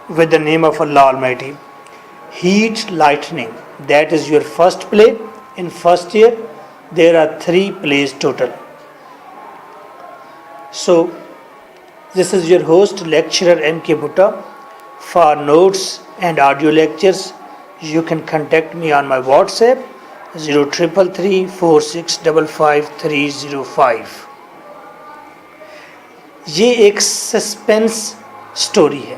with the name of Allah Almighty. Heat lightning, that is your first play. In first year, there are 3 plays total. So, this is your host, lecturer M.K. Bhutta. For notes and audio lectures, you can contact me on my WhatsApp 033346555305. یہ ایک suspense story ہے.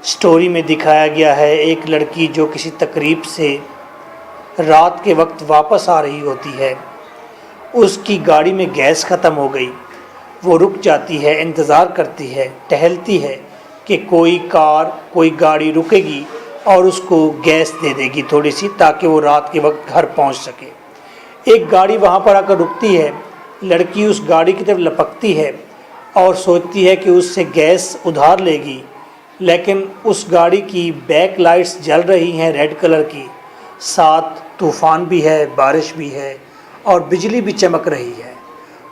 Story میں دکھایا گیا ہے ایک لڑکی جو کسی تقریب سے رات کے وقت واپس آ رہی ہوتی ہے. اس کی گاڑی میں گیس ختم ہو گئی. وہ رک جاتی ہے, انتظار کرتی ہے, ٹہلتی ہے کہ کوئی کار, کوئی گاڑی رکے گی اور اس کو گیس دے دے گی تھوڑی سی, تاکہ وہ رات کے وقت گھر پہنچ سکے. ایک گاڑی وہاں پر آ کر رکتی ہے. لڑکی اس گاڑی کی طرف لپکتی ہے اور سوچتی ہے کہ اس سے گیس ادھار لے گی, لیکن اس گاڑی کی بیک لائٹس جل رہی ہیں ریڈ کلر کی, ساتھ طوفان بھی ہے, بارش بھی ہے اور بجلی بھی چمک رہی ہے.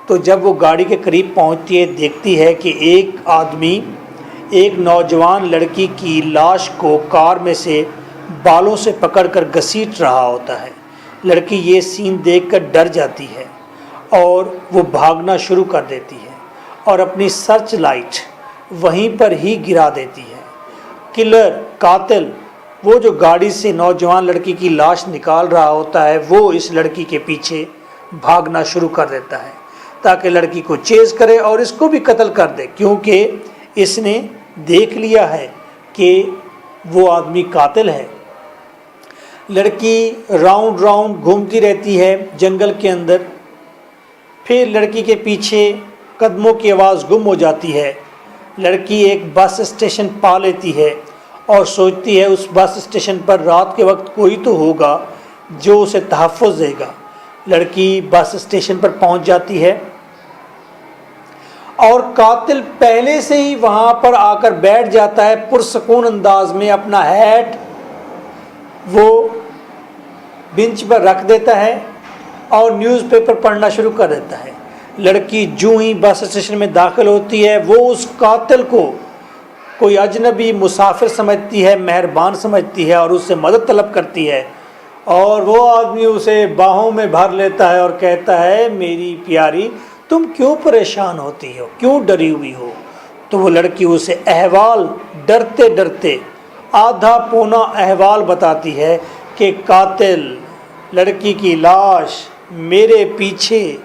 تو جب وہ گاڑی کے قریب پہنچتی ہے, دیکھتی ہے کہ ایک آدمی ایک نوجوان لڑکی کی لاش کو کار میں سے بالوں سے پکڑ کر گھسیٹ رہا ہوتا ہے. لڑکی یہ سین دیکھ کر ڈر جاتی ہے اور وہ بھاگنا شروع کر دیتی ہے اور اپنی سرچ لائٹ وہیں پر ہی گرا دیتی ہے. کلر, قاتل, وہ جو گاڑی سے نوجوان لڑکی کی لاش نکال رہا ہوتا ہے, وہ اس لڑکی کے پیچھے بھاگنا شروع کر دیتا ہے تاکہ لڑکی کو چیز کرے اور اس کو بھی قتل کر دے, کیونکہ اس نے دیکھ لیا ہے کہ وہ آدمی قاتل ہے. لڑکی راؤنڈ گھومتی رہتی ہے جنگل کے اندر. پھر لڑکی کے پیچھے قدموں کی آواز گم ہو جاتی ہے. لڑکی ایک بس اسٹیشن پا لیتی ہے اور سوچتی ہے اس بس اسٹیشن پر رات کے وقت کوئی تو ہوگا جو اسے تحفظ دے گا. لڑکی بس اسٹیشن پر پہنچ جاتی ہے اور قاتل پہلے سے ہی وہاں پر آ کر بیٹھ جاتا ہے پرسکون انداز میں. اپنا ہیٹ وہ بینچ پر رکھ دیتا ہے اور نیوز پیپر پڑھنا شروع کر دیتا ہے. لڑکی جو ہی بس اسٹیشن میں داخل ہوتی ہے, وہ اس قاتل کو کوئی اجنبی مسافر سمجھتی ہے, مہربان سمجھتی ہے اور اس سے مدد طلب کرتی ہے. اور وہ آدمی اسے باہوں میں بھر لیتا ہے اور کہتا ہے, میری پیاری تم کیوں پریشان ہوتی ہو, کیوں ڈری ہوئی ہو. تو وہ لڑکی اسے احوال ڈرتے ڈرتے آدھا پونا احوال بتاتی ہے کہ قاتل, لڑکی کی لاش میرے پیچھے.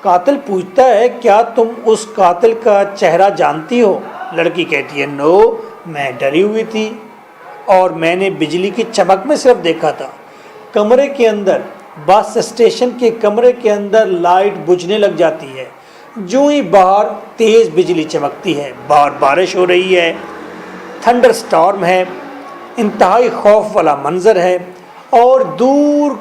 قاتل پوچھتا ہے, کیا تم اس قاتل کا چہرہ جانتی ہو؟ لڑکی کہتی ہے, نو, میں ڈری ہوئی تھی اور میں نے بجلی کی چمک میں صرف دیکھا تھا. کمرے کے اندر, بس اسٹیشن کے کمرے کے اندر لائٹ بجھنے لگ جاتی ہے. جو ہی باہر تیز بجلی چمکتی ہے, باہر بارش ہو رہی ہے, تھنڈر سٹارم ہے, انتہائی خوف والا منظر ہے. اور دور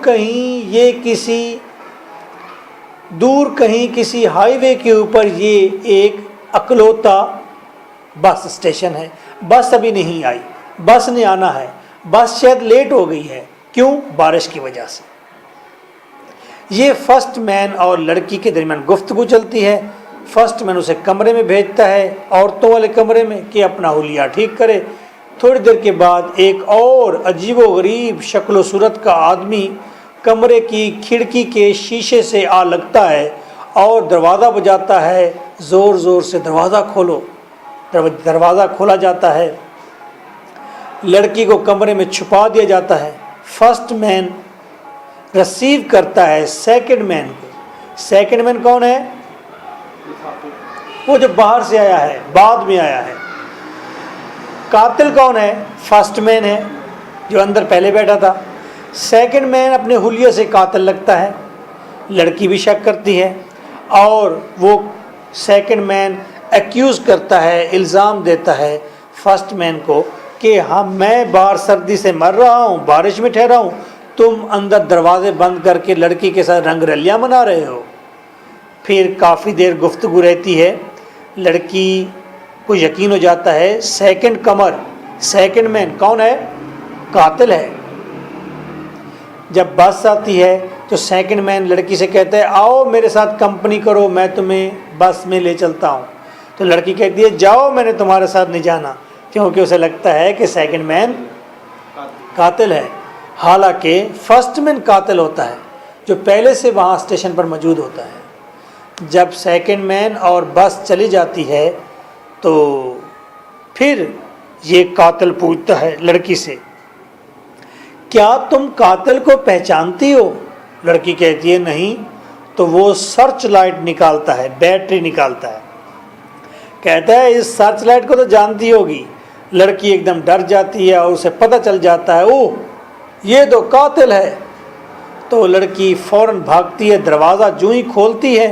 کہیں کسی ہائی وے کے اوپر یہ ایک اکلوتا بس اسٹیشن ہے. بس ابھی نہیں آئی, بس نے آنا ہے, بس شاید لیٹ ہو گئی ہے. کیوں؟ بارش کی وجہ سے. یہ فرسٹ مین اور لڑکی کے درمیان گفتگو چلتی ہے. فرسٹ مین اسے کمرے میں بھیجتا ہے, عورتوں والے کمرے میں, کہ اپنا حلیہ ٹھیک کرے. تھوڑی دیر کے بعد ایک اور عجیب و غریب شکل و صورت کا آدمی کمرے کی کھڑکی کے شیشے سے آ لگتا ہے اور دروازہ بجاتا ہے, زور زور سے دروازہ کھولو. دروازہ کھولا جاتا ہے. لڑکی کو کمرے میں چھپا دیا جاتا ہے. فرسٹ مین ریسیو کرتا ہے سیکنڈ مین کو. سیکنڈ مین کون ہے؟ وہ جو باہر سے آیا ہے, بعد میں آیا ہے. قاتل کون ہے؟ فرسٹ مین ہے جو اندر پہلے بیٹھا تھا. سیکنڈ مین اپنے حلیے سے قاتل لگتا ہے. لڑکی بھی شک کرتی ہے اور وہ سیکنڈ مین ایکیوز کرتا ہے, الزام دیتا ہے فرسٹ مین کو کہ ہاں میں باہر سردی سے مر رہا ہوں, بارش میں ٹھہرا ہوں, تم اندر دروازے بند کر کے لڑکی کے ساتھ رنگ رلیاں منا رہے ہو. پھر کافی دیر گفتگو رہتی ہے. لڑکی کو یقین ہو جاتا ہے سیکنڈ مین کون ہے؟ قاتل ہے. جب بس آتی ہے تو سیکنڈ مین لڑکی سے کہتا ہے, آؤ میرے ساتھ کمپنی کرو, میں تمہیں بس میں لے چلتا ہوں. تو لڑکی کہتی ہے, جاؤ, میں نے تمہارے ساتھ نہیں جانا. کیونکہ اسے لگتا ہے کہ سیکنڈ مین قاتل ہے، حالانکہ فرسٹ مین قاتل ہوتا ہے جو پہلے سے وہاں اسٹیشن پر موجود ہوتا ہے۔ جب سیکنڈ مین اور بس چلی جاتی ہے تو پھر یہ قاتل پوچھتا ہے لڑکی سے، کیا تم قاتل کو پہچانتی ہو؟ لڑکی کہتی ہے نہیں، تو وہ سرچ لائٹ نکالتا ہے، بیٹری نکالتا ہے، کہتا ہے اس سرچ لائٹ کو تو جانتی ہوگی۔ لڑکی ایک دم ڈر جاتی ہے اور اسے پتہ چل جاتا ہے اوہ یہ تو قاتل ہے۔ تو لڑکی فوراً بھاگتی ہے، دروازہ جو ہی کھولتی ہے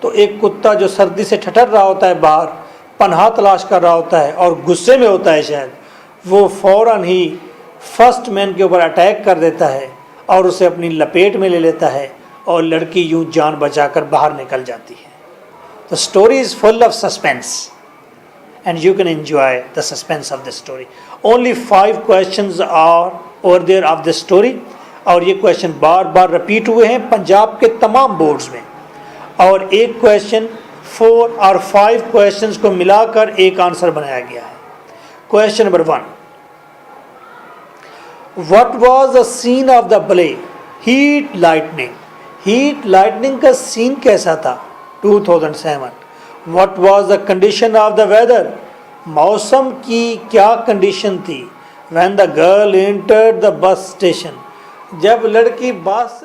تو ایک کتا جو سردی سے ٹھٹر رہا ہوتا ہے باہر پناہ تلاش کر رہا ہوتا ہے اور غصے میں ہوتا ہے شاید، وہ فوراً ہی فرسٹ مین کے اوپر اٹیک کر دیتا ہے اور اسے اپنی لپیٹ میں لے لیتا ہے اور لڑکی یوں جان بچا کر باہر نکل جاتی ہے۔ The story is full of suspense and you can enjoy the suspense of the story. Only 5 questions are over there of the story اور یہ کویشچن بار بار رپیٹ ہوئے ہیں پنجاب کے تمام بورڈز میں، اور ایک کویشچن 4 اور 5 کویشچنز کو ملا کر ایک آنسر بنایا گیا ہے۔ Question number 1، What was the scene of the play Heat Lightning؟ Heat lightning کا سین کیسا تھا 2007؟ What was the condition of the weather؟ موسم کی کیا کنڈیشن تھی when the girl entered the bus station؟ جب لڑکی بس